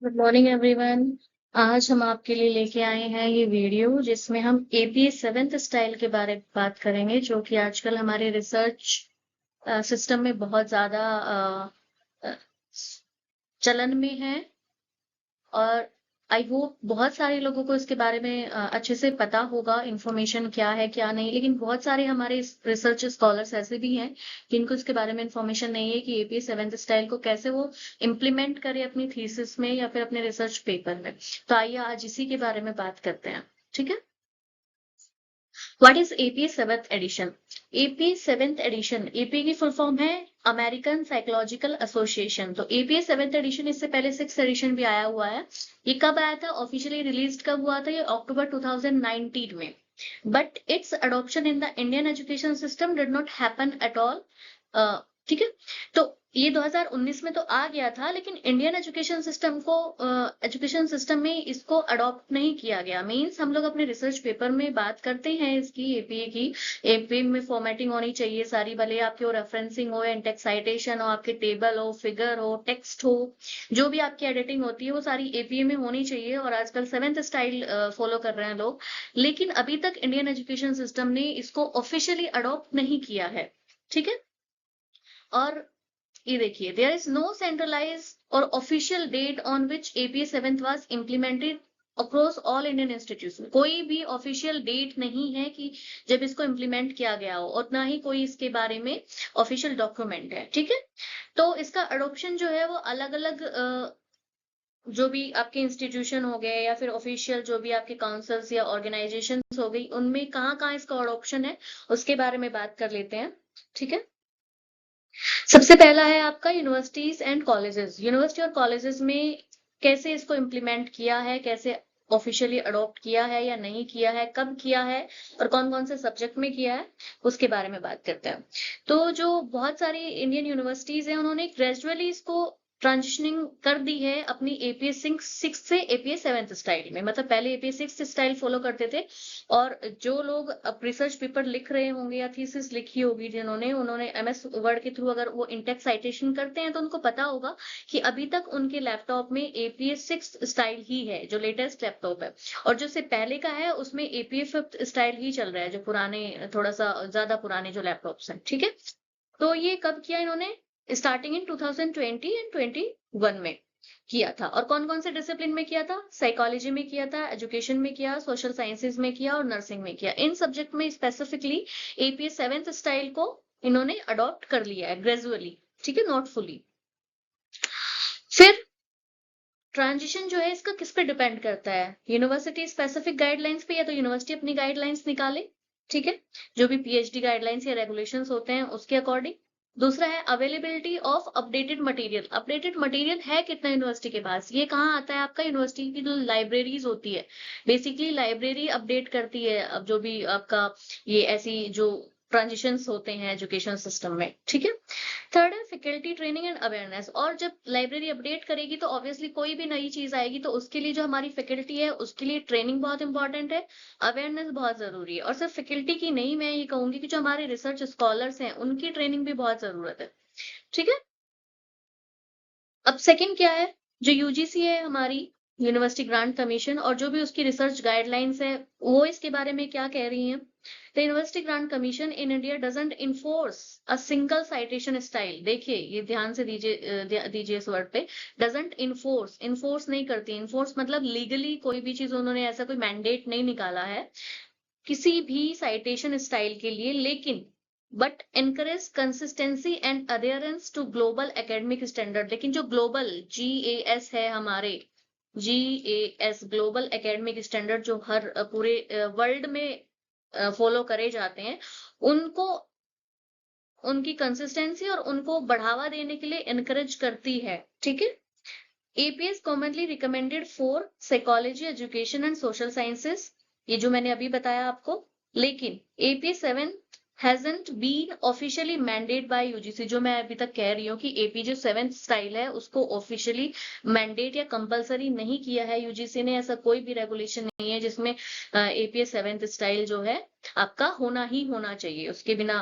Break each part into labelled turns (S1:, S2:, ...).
S1: Good morning everyone. आज हम आपके लिए लेके आए हैं ये वीडियो जिसमें हम एपीए सेवेंथ स्टाइल के बारे में बात करेंगे, जो कि आजकल हमारे रिसर्च सिस्टम में बहुत ज्यादा अ, चलन में है। और आई होप बहुत सारे लोगों को इसके बारे में अच्छे से पता होगा इंफॉर्मेशन क्या है क्या नहीं, लेकिन बहुत सारे हमारे रिसर्च स्कॉलर्स ऐसे भी हैं जिनको इसके बारे में इंफॉर्मेशन नहीं है कि एपीए सेवेंथ स्टाइल को कैसे वो इम्प्लीमेंट करे अपनी थीसिस में या फिर अपने रिसर्च पेपर में। तो आइए आज इसी के बारे में बात करते हैं। ठीक है। What is APA seventh edition? APA seventh edition, APA की फुल फॉर्म है अमेरिकन साइकोलॉजिकल एसोसिएशन। तो एपीए सेवेंथ एडिशन, इससे पहले सिक्स एडिशन भी आया हुआ है। ये कब आया था, ऑफिशियली रिलीज कब हुआ था? ये अक्टूबर 2019 में। But it's adoption in the Indian education system did not happen at all. ठीक है। तो ये 2019 में तो आ गया था, लेकिन इंडियन एजुकेशन सिस्टम को एजुकेशन सिस्टम में इसको अडॉप्ट नहीं किया गया। मींस हम लोग अपने रिसर्च पेपर में बात करते हैं इसकी, एपीए की। एपीए में फॉर्मेटिंग होनी चाहिए सारी, भले आपके वो रेफरेंसिंग हो, इंटेक्स साइटेशन हो, आपके टेबल हो, फिगर हो, टेक्स्ट हो, जो भी आपकी एडिटिंग होती है वो सारी एपीए में होनी चाहिए। और आजकल सेवेंथ स्टाइल फॉलो कर रहे हैं लोग, लेकिन अभी तक इंडियन एजुकेशन सिस्टम ने इसको ऑफिशियली अडॉप्ट नहीं किया है। ठीक है। और ये देखिए, देयर इज नो सेंट्रलाइज और official date on which APA seventh was implemented across all Indian institution. कोई भी ऑफिशियल डेट नहीं है कि जब इसको इम्प्लीमेंट किया गया हो, और ना ही कोई इसके बारे में ऑफिशियल डॉक्यूमेंट है। ठीक है। तो इसका अडोप्शन जो है वो अलग अलग जो भी आपके इंस्टीट्यूशन हो गए या फिर ऑफिशियल जो भी आपके काउंसिल्स या ऑर्गेनाइजेशंस हो गई, उनमें कहाँ कहाँ इसका अडोप्शन है उसके बारे में बात कर लेते हैं। ठीक है। सबसे पहला है आपका यूनिवर्सिटीज एंड कॉलेजेस। यूनिवर्सिटी और कॉलेजेस में कैसे इसको इम्प्लीमेंट किया है, कैसे ऑफिशियली अडॉप्ट किया है या नहीं किया है, कब किया है और कौन कौन से सब्जेक्ट में किया है, उसके बारे में बात करते हैं। तो जो बहुत सारी इंडियन यूनिवर्सिटीज हैं, उन्होंने ग्रेजुअली इसको ट्रांजिशनिंग कर दी है अपनी एपीए सिक्स से एपीए सेवेंथ स्टाइल में। मतलब पहले एपीए सिक्स स्टाइल फॉलो करते थे, और जो लोग अब रिसर्च पेपर लिख रहे होंगे या थीसिस लिखी होगी जिन्होंने, उन्होंने एमएस वर्ड के थ्रू अगर वो इंटेक्स साइटेशन करते हैं तो उनको पता होगा कि अभी तक उनके लैपटॉप में एपीए सिक्स स्टाइल ही है, जो लेटेस्ट लैपटॉप है। और जो से पहले का है उसमें एपीए फिफ्थ स्टाइल ही चल रहा है, जो पुराने, थोड़ा सा ज्यादा पुराने जो लैपटॉप्स हैं। ठीक है। तो ये कब किया इन्होंने? स्टार्टिंग इन 2020 एंड 21 में किया था। और कौन कौन से डिसिप्लिन में किया था? साइकोलॉजी में किया था, एजुकेशन में किया, सोशल साइंसेज में किया और नर्सिंग में किया। इन सब्जेक्ट में स्पेसिफिकली एपीए सेवेंथ स्टाइल को इन्होंने अडॉप्ट कर लिया है ग्रेजुअली। ठीक है, नॉट फुली। फिर ट्रांजिशन जो है इसका किस पे डिपेंड करता है? यूनिवर्सिटी स्पेसिफिक गाइडलाइंस पे, या तो यूनिवर्सिटी अपनी गाइडलाइंस निकाले, ठीक है, जो भी पीएचडी गाइडलाइंस या रेगुलेशंस होते हैं उसके अकॉर्डिंग। दूसरा है availability of updated material. Updated material है कितना यूनिवर्सिटी के पास? ये कहाँ आता है आपका? यूनिवर्सिटी की जो लाइब्रेरीज होती है, बेसिकली लाइब्रेरी अपडेट करती है अब जो भी आपका ये ऐसी जो ट्रांजिशंस होते हैं एजुकेशन सिस्टम में। ठीक है। थर्ड है फैकल्टी ट्रेनिंग एंड अवेयरनेस। और जब लाइब्रेरी अपडेट करेगी तो ऑब्वियसली कोई भी नई चीज आएगी तो उसके लिए जो हमारी फैकल्टी है उसके लिए ट्रेनिंग बहुत इंपॉर्टेंट है, अवेयरनेस बहुत जरूरी है। और सिर्फ फैकल्टी की नहीं, मैं ये कहूंगी कि जो हमारे रिसर्च स्कॉलर्स हैं उनकी ट्रेनिंग भी बहुत जरूरत है। ठीक है। अब सेकंड क्या है? जो यूजीसी है हमारी, यूनिवर्सिटी ग्रांट कमीशन, और जो भी उसकी रिसर्च गाइडलाइंस है वो इसके बारे में क्या कह रही हैं? The university grant commission in India doesn't enforce a single citation style. देखिए, ये ध्यान से दीजिए इस वर्ड पे, डजंट इन्फोर्स। इन्फोर्स नहीं करती, इन्फोर्स मतलब लीगली कोई भी चीज उन्होंने ऐसा कोई मैंडेट नहीं निकाला है किसी भी साइटेशन स्टाइल के लिए, लेकिन but encourage consistency and adherence to global academic standard. लेकिन जो ग्लोबल जीएएस है हमारे, जीएएस ग्लोबल एकेडमिक स्टैंडर्ड, जो हर पूरे वर्ल्ड में फॉलो करे जाते हैं, उनको, उनकी कंसिस्टेंसी और उनको बढ़ावा देने के लिए एनकरेज करती है। ठीक है। APS commonly recommended for psychology, education and social sciences, ये जो मैंने अभी बताया आपको। लेकिन APS seven hasn't been officially mandated by UGC. जो मैं अभी तक कह रही हूँ कि एपी जो सेवेंथ स्टाइल है उसको ऑफिशियली मैंडेट या कंपलसरी नहीं किया है यूजीसी ने। ऐसा कोई भी रेगुलेशन नहीं है जिसमें एपीएस सेवेंथ स्टाइल जो है आपका होना ही होना चाहिए, उसके बिना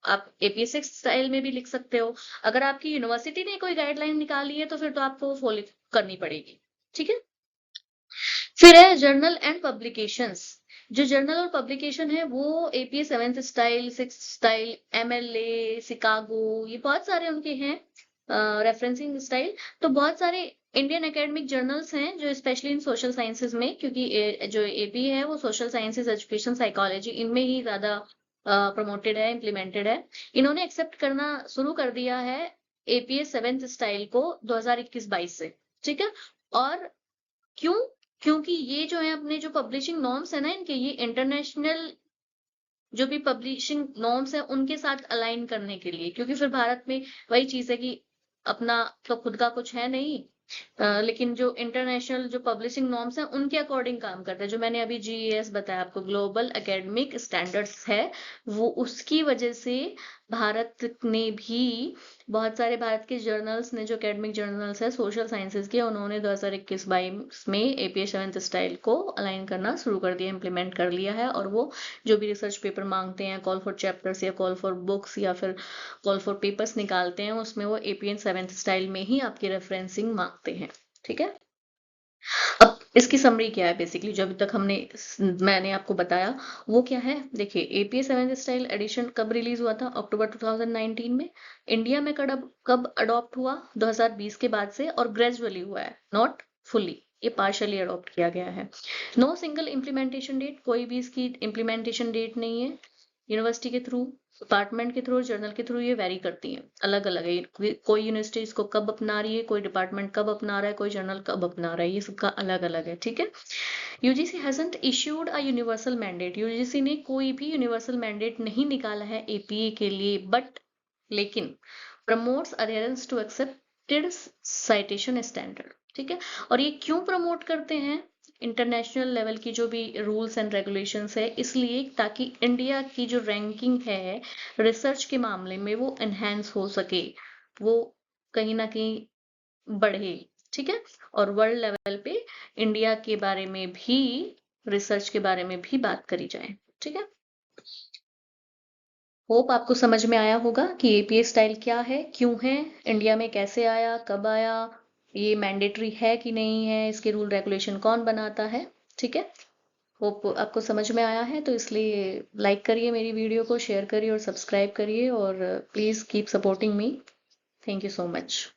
S1: आप AP6 स्टाइल में भी लिख सकते हो। अगर आपकी यूनिवर्सिटी ने कोई गाइडलाइन निकाली है तो फिर तो आपको फॉलो करनी पड़ेगी, ठीक है। फिर है जर्नल एंड पब्लिकेशंस। जो जर्नल और पब्लिकेशन है वो APA 7th style, 6th style, MLA, Chicago, ये बहुत सारे उनके हैं रेफरेंसिंग स्टाइल। तो बहुत सारे इंडियन एकेडमिक जर्नल्स हैं जो स्पेशली इन सोशल साइंसेज में, क्योंकि जो AP है वो सोशल साइंसेज, एजुकेशन, साइकोलॉजी, इनमें ही ज्यादा प्रमोटेड है, इम्प्लीमेंटेड है। इन्होंने एक्सेप्ट करना शुरू कर दिया है APA 7th स्टाइल को 2021-22 से, ठीक है। और क्यों? क्योंकि ये जो है अपने जो पब्लिशिंग नॉर्म्स है ना इनके, ये इंटरनेशनल जो भी पब्लिशिंग नॉर्म्स है उनके साथ अलाइन करने के लिए, क्योंकि फिर भारत में वही चीज है कि अपना तो खुद का कुछ है नहीं, लेकिन जो इंटरनेशनल जो पब्लिशिंग नॉर्म्स हैं उनके अकॉर्डिंग काम करता है। जो मैंने अभी GES बताया आपको, ग्लोबल एकेडमिक स्टैंडर्ड्स है, वो उसकी वजह से भारत ने भी बहुत सारे भारत के जर्नल्स ने, जो एकेडमिक जर्नल्स है सोशल साइंसेज के, उन्होंने 2021-22 में APA 7th स्टाइल को अलाइन करना शुरू कर दिया, इम्प्लीमेंट कर लिया है। और वो जो भी रिसर्च पेपर मांगते हैं, कॉल फॉर चैप्टर्स या कॉल फॉर बुक्स या फिर कॉल फॉर पेपर्स निकालते हैं, उसमें वो APA 7th स्टाइल में ही आपकी रेफरेंसिंग मांगते हैं, ठीक है। अब इसकी समरी क्या है बेसिकली, जो अभी तक मैंने आपको बताया वो क्या है। देखिए, APA 7th स्टाइल एडिशन कब रिलीज हुआ था? अक्टूबर 2019 में। इंडिया में कब अडॉप्ट हुआ? 2020 के बाद से, और ग्रेजुअली हुआ है, नॉट फुल्ली, ये पार्शली अडॉप्ट किया गया है। नो सिंगल इम्प्लीमेंटेशन डेट, कोई भी इसकी इम्प्लीमेंटेशन डेट नहीं है। यूनिवर्सिटी के थ्रू, डिपार्टमेंट के थ्रू, जर्नल के थ्रू ये वेरी करती हैं, अलग अलग है। कोई यूनिवर्सिटी इसको कब अपना रही है, कोई डिपार्टमेंट कब अपना रहा है, कोई जर्नल कब अपना रहा है, ये सबका अलग अलग है, ठीक है। UGC hasn't issued a universal mandate, UGC ने कोई भी यूनिवर्सल मैंडेट नहीं निकाला है APA के लिए, बट लेकिन promotes adherence to accepted citation standard, ठीक है। और ये क्यों प्रमोट करते हैं? इंटरनेशनल लेवल की जो भी रूल्स एंड रेगुलेशंस है, इसलिए ताकि इंडिया की जो रैंकिंग है रिसर्च के मामले में वो एनहेंस हो सके, वो कहीं ना कहीं बढ़े, ठीक है। और वर्ल्ड लेवल पे इंडिया के बारे में भी, रिसर्च के बारे में भी बात करी जाए, ठीक है। होप आपको समझ में आया होगा कि APA स्टाइल क्या है, क्यों है, इंडिया में कैसे आया, कब आया, ये मैंडेटरी है कि नहीं है, इसके रूल रेगुलेशन कौन बनाता है, ठीक है। होप आपको समझ में आया है, तो इसलिए लाइक करिए मेरी वीडियो को, शेयर करिए और सब्सक्राइब करिए, और please keep supporting me. Thank you so much.